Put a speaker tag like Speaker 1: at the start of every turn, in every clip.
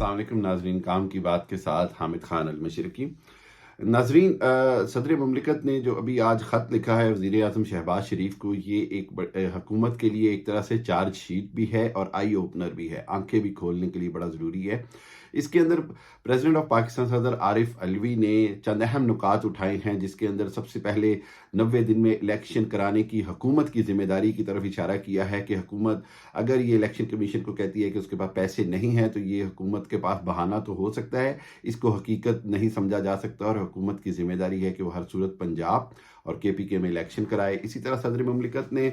Speaker 1: السلام علیکم ناظرین، کام کی بات کے ساتھ حامد خان المشرقی۔ ناظرین، صدر مملکت نے جو ابھی آج خط لکھا ہے وزیر اعظم شہباز شریف کو، یہ ایک حکومت کے لیے ایک طرح سے چارج شیٹ بھی ہے اور آئی اوپنر بھی ہے، آنکھیں بھی کھولنے کے لیے بڑا ضروری ہے۔ اس کے اندر پریزیڈنٹ آف پاکستان صدر عارف علوی نے چند اہم نکات اٹھائے ہیں، جس کے اندر سب سے پہلے 90 دن میں الیکشن کرانے کی حکومت کی ذمہ داری کی طرف اشارہ کیا ہے کہ حکومت اگر یہ الیکشن کمیشن کو کہتی ہے کہ اس کے پاس پیسے نہیں ہیں، تو یہ حکومت کے پاس بہانہ تو ہو سکتا ہے، اس کو حقیقت نہیں سمجھا جا سکتا، اور حکومت کی ذمہ داری ہے کہ وہ ہر صورت پنجاب اور KPK میں الیکشن کرائے۔ اسی طرح صدر مملکت نے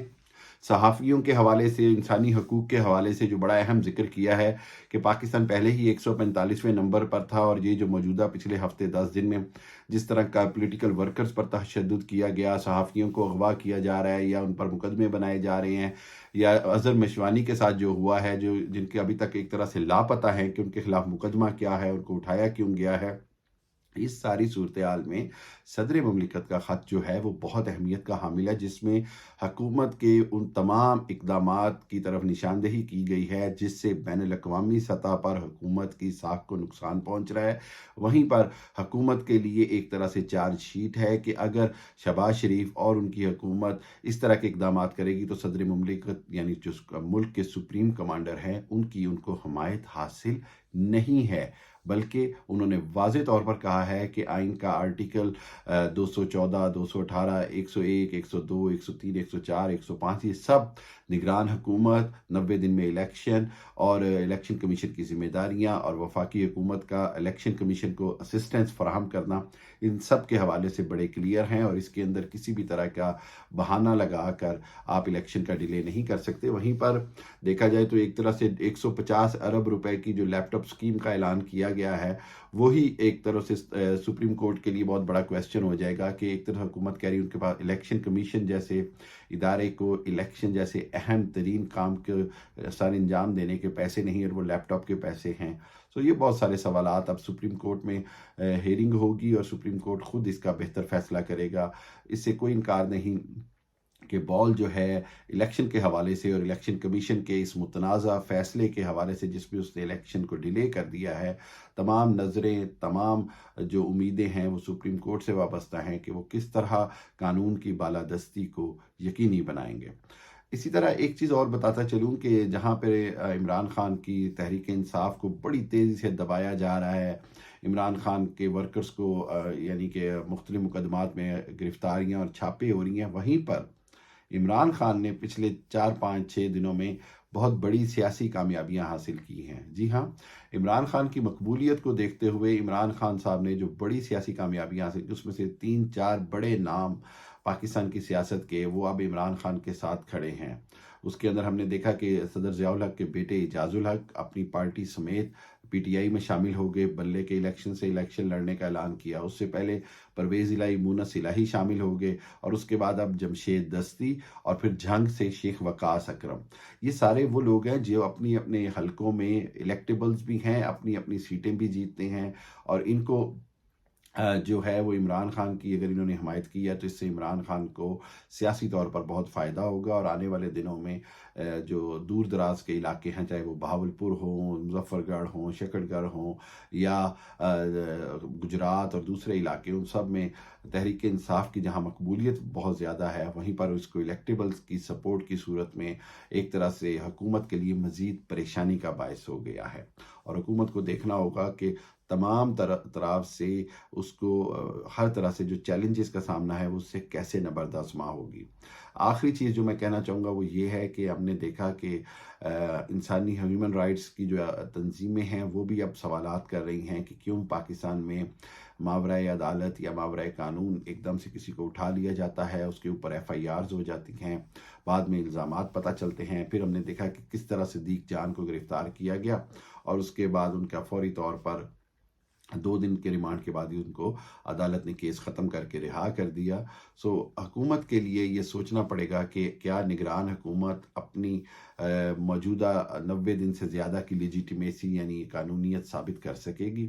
Speaker 1: صحافیوں کے حوالے سے، انسانی حقوق کے حوالے سے جو بڑا اہم ذکر کیا ہے کہ پاکستان پہلے ہی 145ویں نمبر پر تھا، اور یہ جو موجودہ پچھلے ہفتے 10 دن میں جس طرح کا پولیٹیکل ورکرز پر تشدد کیا گیا، صحافیوں کو اغوا کیا جا رہا ہے یا ان پر مقدمے بنائے جا رہے ہیں، یا اظہر مشوانی کے ساتھ جو ہوا ہے، جن کے ابھی تک ایک طرح سے لاپتہ ہیں کہ ان کے خلاف مقدمہ کیا ہے، ان کو اٹھایا کیوں گیا ہے، اس ساری صورتحال میں صدر مملکت کا خط جو ہے وہ بہت اہمیت کا حامل ہے، جس میں حکومت کے ان تمام اقدامات کی طرف نشاندہی کی گئی ہے جس سے بین الاقوامی سطح پر حکومت کی ساکھ کو نقصان پہنچ رہا ہے۔ وہیں پر حکومت کے لیے ایک طرح سے چارج شیٹ ہے کہ اگر شہباز شریف اور ان کی حکومت اس طرح کے اقدامات کرے گی تو صدر مملکت یعنی جو ملک کے سپریم کمانڈر ہیں ان کو حمایت حاصل نہیں ہے، بلکہ انہوں نے واضح طور پر کہا ہے کہ آئین کا آرٹیکل 214، 218، 101، 102، 103، 104، 105 یہ سب نگران حکومت، 90 دن میں الیکشن اور الیکشن کمیشن کی ذمہ داریاں، اور وفاقی حکومت کا الیکشن کمیشن کو اسسٹنس فراہم کرنا، ان سب کے حوالے سے بڑے کلیئر ہیں، اور اس کے اندر کسی بھی طرح کا بہانہ لگا کر آپ الیکشن کا ڈیلے نہیں کر سکتے۔ وہیں پر دیکھا جائے تو ایک طرح سے 150 ارب روپے کی جو لیپ ٹاپ اسکیم کا اعلان کیا گیا ہے، وہی ایک طرح سے سپریم کورٹ کے لیے بہت بڑا کویسچن ہو جائے گا کہ ایک طرح حکومت کہہ رہی ہے ان کے پاس الیکشن کمیشن جیسے ادارے کو الیکشن جیسے اہم ترین کام کے سر انجام دینے کے پیسے نہیں، اور وہ لیپ ٹاپ کے پیسے ہیں۔ سو یہ بہت سارے سوالات اب سپریم کورٹ میں ہیئرنگ ہوگی، اور سپریم کورٹ خود اس کا بہتر فیصلہ کرے گا۔ اس سے کوئی انکار نہیں کہ بال جو ہے الیکشن کے حوالے سے اور الیکشن کمیشن کے اس متنازع فیصلے کے حوالے سے جس میں اس نے الیکشن کو ڈیلے کر دیا ہے، تمام نظریں، تمام جو امیدیں ہیں وہ سپریم کورٹ سے وابستہ ہیں کہ وہ کس طرح قانون کی بالادستی کو یقینی بنائیں گے۔ اسی طرح ایک چیز اور بتاتا چلوں کہ جہاں پہ عمران خان کی تحریک انصاف کو بڑی تیزی سے دبایا جا رہا ہے، عمران خان کے ورکرز کو یعنی کہ مختلف مقدمات میں گرفتاریاں اور چھاپے ہو رہی ہیں، وہیں پر عمران خان نے پچھلے 4، 5، 6 دنوں میں بہت بڑی سیاسی کامیابیاں حاصل کی ہیں۔ جی ہاں، عمران خان کی مقبولیت کو دیکھتے ہوئے عمران خان صاحب نے جو بڑی سیاسی کامیابیاں حاصل کی، اس میں سے 3، 4 بڑے نام پاکستان کی سیاست کے وہ اب عمران خان کے ساتھ کھڑے ہیں۔ اس کے اندر ہم نے دیکھا کہ صدر ضیاء الحق کے بیٹے اعجاز الحق اپنی پارٹی سمیت PTI میں شامل ہو گئے، بلے کے الیکشن سے الیکشن لڑنے کا اعلان کیا۔ اس سے پہلے پرویز الہی، مونس الہی شامل ہو گئے، اور اس کے بعد اب جمشید دستی، اور پھر جھنگ سے شیخ وقاص اکرم۔ یہ سارے وہ لوگ ہیں جو اپنی اپنے حلقوں میں الیکٹیبلز بھی ہیں، اپنی اپنی سیٹیں بھی جیتتے ہیں، اور ان کو جو ہے وہ عمران خان کی اگر انہوں نے حمایت کی ہے تو اس سے عمران خان کو سیاسی طور پر بہت فائدہ ہوگا، اور آنے والے دنوں میں جو دور دراز کے علاقے ہیں، چاہے وہ بہاولپور ہوں، مظفر گڑھ ہوں، شکر گڑھ ہوں، یا گجرات اور دوسرے علاقے، ان سب میں تحریک انصاف کی جہاں مقبولیت بہت زیادہ ہے، وہیں پر اس کو الیکٹیبلز کی سپورٹ کی صورت میں ایک طرح سے حکومت کے لیے مزید پریشانی کا باعث ہو گیا ہے، اور حکومت کو دیکھنا ہوگا کہ تمام طرف سے اس کو ہر طرح سے جو چیلنجز کا سامنا ہے وہ اس سے کیسے نبردست ماں ہوگی۔ آخری چیز جو میں کہنا چاہوں گا وہ یہ ہے کہ ہم نے دیکھا کہ انسانی ہیومن رائٹس کی جو تنظیمیں ہیں وہ بھی اب سوالات کر رہی ہیں کہ کیوں پاکستان میں ماورائے عدالت یا ماورائے قانون ایک دم سے کسی کو اٹھا لیا جاتا ہے، اس کے اوپر FIRs ہو جاتی ہیں، بعد میں الزامات پتہ چلتے ہیں، پھر ہم نے دیکھا کہ کس طرح صدیق جان کو گرفتار کیا گیا، اور اس کے بعد ان کا فوری طور پر 2 دن کے ریمانڈ کے بعد ہی ان کو عدالت نے کیس ختم کر کے رہا کر دیا۔ سو حکومت کے لیے یہ سوچنا پڑے گا کہ کیا نگران حکومت اپنی موجودہ 90 دن سے زیادہ کی لیجیٹیمیسی یعنی قانونیت ثابت کر سکے گی۔